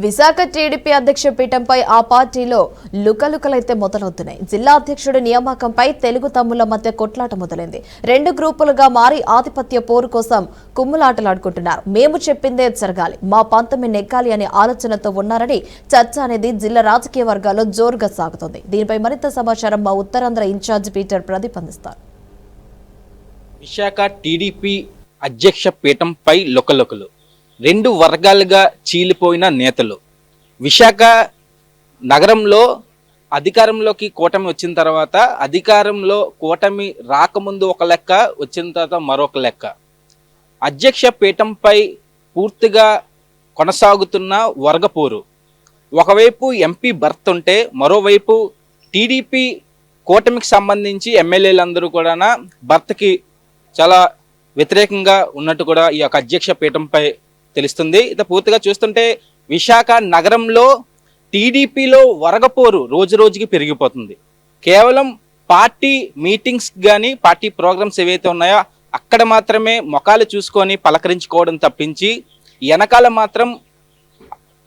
Visakha TDP అధ్యక్ష పీఠంపై ఆ పార్టీలో లుకలుకలైతే మొదలవుతున్నాయి. జిల్లా అధ్యక్షుడి నియామకంపై తెలుగు తమ్ముళ్ల మధ్య కొట్లాట మొదలైంది. రెండు గ్రూపులుగా మారి ఆధిపత్య పోరు కోసం కుమ్ములాటలాడుకుంటున్నారు. మేము చెప్పిందే జరగాలి, మా పంతమి నెగ్గాలి అనే ఆలోచనతో ఉన్నారని చర్చ అనేది జిల్లా రాజకీయ వర్గాల్లో జోరుగా సాగుతోంది. దీనిపై మరింత సమాచారం మా ఉత్తరాంధ్ర ఇన్ఛార్జ్ పీటర్ ప్రదీప్ అందిస్తారు. విశాఖ టీడీపీ అధ్యక్ష పీఠంపై లుకలుకలు, రెండు వర్గాలుగా చీలిపోయిన నేతలు. విశాఖ నగరంలో అధికారంలోకి కూటమి వచ్చిన తర్వాత, అధికారంలో కూటమి రాకముందు ఒక లెక్క, వచ్చిన తర్వాత మరొక లెక్క. అధ్యక్ష పీఠంపై పూర్తిగా కొనసాగుతున్న వర్గపోరు. ఒకవైపు ఎంపీ భర్త ఉంటే, మరోవైపు టీడీపీ కూటమికి సంబంధించి ఎమ్మెల్యేలందరూ కూడా భర్తకి చాలా వ్యతిరేకంగా ఉన్నట్టు కూడా ఈ యొక్క అధ్యక్ష పీఠంపై తెలుస్తుంది. ఇది పూర్తిగా చూస్తుంటే విశాఖ నగరంలో టీడీపీలో వర్గపోరు రోజు రోజుకి పెరిగిపోతుంది. కేవలం పార్టీ మీటింగ్స్ కానీ, పార్టీ ప్రోగ్రామ్స్ ఏవైతే ఉన్నాయో అక్కడ మాత్రమే ముఖాలు చూసుకొని పలకరించుకోవడం తప్పించి, వెనకాల మాత్రం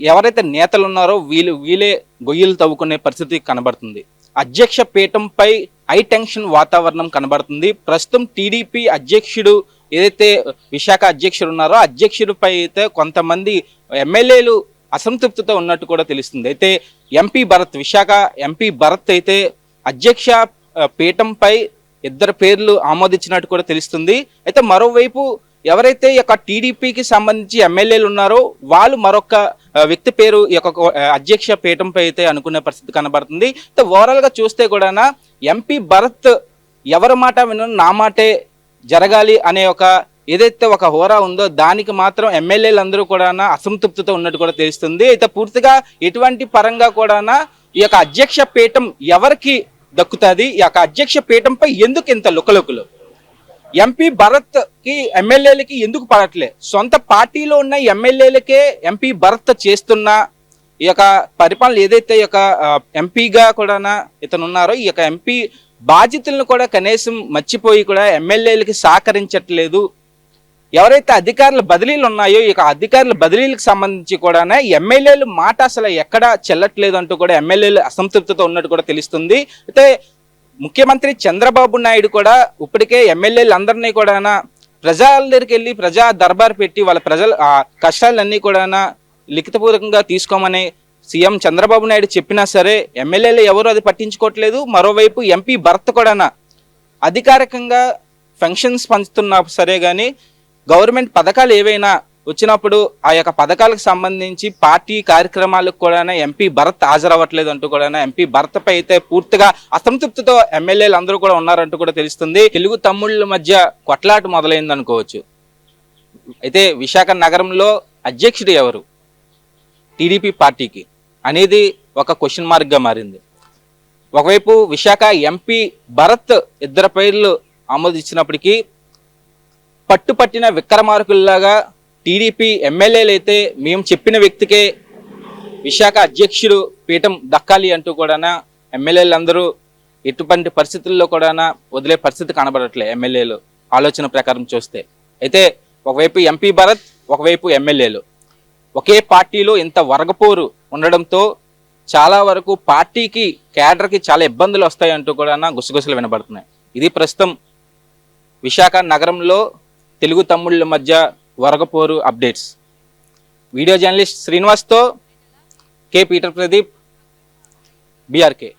ఎవరైతే నేతలు ఉన్నారో వీళ్ళే గొయ్యలు తవ్వుకునే పరిస్థితి కనబడుతుంది. అధ్యక్ష పీఠంపై హై టెన్షన్ వాతావరణం కనబడుతుంది. ప్రస్తుతం టీడీపీ అధ్యక్షుడు ఏదైతే విశాఖ అధ్యక్షుడు ఉన్నారో అధ్యక్షుడిపై అయితే కొంతమంది ఎమ్మెల్యేలు అసంతృప్తితో ఉన్నట్టు కూడా తెలుస్తుంది. అయితే ఎంపీ భరత్, విశాఖ ఎంపీ భరత్ అయితే అధ్యక్ష పీఠంపై ఇద్దరు పేర్లు ఆమోదించినట్టు కూడా తెలుస్తుంది. అయితే మరోవైపు ఎవరైతే ఈ యొక్క టీడీపీకి సంబంధించి ఎమ్మెల్యేలు ఉన్నారో వాళ్ళు మరొక వ్యక్తి పేరు ఈ యొక్క అధ్యక్ష పీఠంపై అయితే అనుకునే పరిస్థితి కనబడుతుంది. అయితే ఓవరాల్ గా చూస్తే కూడా ఎంపీ భరత్ ఎవరి మాట వినను, నా మాటే జరగాలి అనే ఒక ఏదైతే ఒక హోరా ఉందో దానికి మాత్రం ఎమ్మెల్యేలందరూ కూడా అసంతృప్తితో ఉన్నట్టు కూడా తెలుస్తుంది. అయితే పూర్తిగా ఎటువంటి పరంగా కూడా ఈ యొక్క అధ్యక్ష పీఠం ఎవరికి దక్కుతుంది, ఈ యొక్క అధ్యక్ష పీఠంపై ఎందుకు ఇంత లుకలుకలు, ఎంపీ భరత్ కి ఎమ్మెల్యేలకి ఎందుకు పడట్లే, సొంత పార్టీలో ఉన్న ఎమ్మెల్యేలకే ఎంపీ భరత్ చేస్తున్న ఈ యొక్క పరిపాలన ఏదైతే ఈ యొక్క ఎంపీగా కూడా ఇతను ఉన్నారో ఈ యొక్క ఎంపీ బాధ్యతలను కూడా కనీసం మర్చిపోయి కూడా ఎమ్మెల్యేలకి సహకరించట్లేదు. ఎవరైతే అధికారుల బదిలీలు ఉన్నాయో ఈ యొక్క అధికారుల బదిలీలకు సంబంధించి కూడా ఎమ్మెల్యేలు మాట అసలు ఎక్కడా చెల్లట్లేదు అంటూ కూడా ఎమ్మెల్యేలు అసంతృప్తితో ఉన్నట్టు కూడా తెలుస్తుంది. అయితే ముఖ్యమంత్రి చంద్రబాబు నాయుడు కూడా ఇప్పటికే ఎమ్మెల్యేలు అందరినీ కూడా ప్రజల దగ్గరికి వెళ్ళి ప్రజా దర్బార్ పెట్టి వాళ్ళ ప్రజల కష్టాలన్నీ కూడా లిఖితపూర్వకంగా తీసుకోమని సీఎం చంద్రబాబు నాయుడు చెప్పినా సరే ఎమ్మెల్యేలు ఎవరు అది పట్టించుకోవట్లేదు. మరోవైపు ఎంపీ భరత్ కూడా అధికారికంగా ఫంక్షన్స్ పంచుతున్నా సరే కానీ గవర్నమెంట్ పథకాలు ఏవైనా వచ్చినప్పుడు ఆ యొక్క పథకాలకు సంబంధించి పార్టీ కార్యక్రమాలకు కూడా ఎంపీ భరత్ హాజరవ్వట్లేదు అంటూ కూడా ఎంపీ భరత్ పై అయితే పూర్తిగా అసంతృప్తితో ఎమ్మెల్యేలు అందరూ కూడా ఉన్నారంటూ కూడా తెలుస్తుంది. తెలుగు తమ్ముళ్ళ మధ్య కొట్లాట మొదలైంది అనుకోవచ్చు. అయితే విశాఖ నగరంలో అధ్యక్షుడు ఎవరు టీడీపీ పార్టీకి అనేది ఒక క్వశ్చన్ మార్క్ గా మారింది. ఒకవైపు విశాఖ ఎంపీ భరత్ ఇద్దరు పేర్లు ఆమోదించినప్పటికీ పట్టుపట్టిన విక్రమార్కుల్లాగా టీడీపీ ఎమ్మెల్యేలు అయితే మేము చెప్పిన వ్యక్తికే విశాఖ అధ్యక్షుడు పీఠం దక్కాలి అంటూ కూడా ఎమ్మెల్యేలందరూ ఎటువంటి పరిస్థితుల్లో కూడా వదిలే పరిస్థితి కనబడట్లే ఎమ్మెల్యేలు ఆలోచన ప్రకారం చూస్తే. అయితే ఒకవైపు ఎంపీ భరత్, ఒకవైపు ఎమ్మెల్యేలు ఒకే పార్టీలో ఇంత వర్గపోరు ఉండడంతో చాలా వరకు పార్టీకి క్యాడర్కి చాలా ఇబ్బందులు వస్తాయంటూ కూడా గుసగుసలు వినబడుతున్నాయి. ఇది ప్రస్తుతం విశాఖ నగరంలో తెలుగు తమ్ముళ్ళ మధ్య వర్గపోరు అప్డేట్స్. వీడియో జర్నలిస్ట్ శ్రీనివాస్తో కే పీటర్ ప్రదీప్, బీఆర్కే.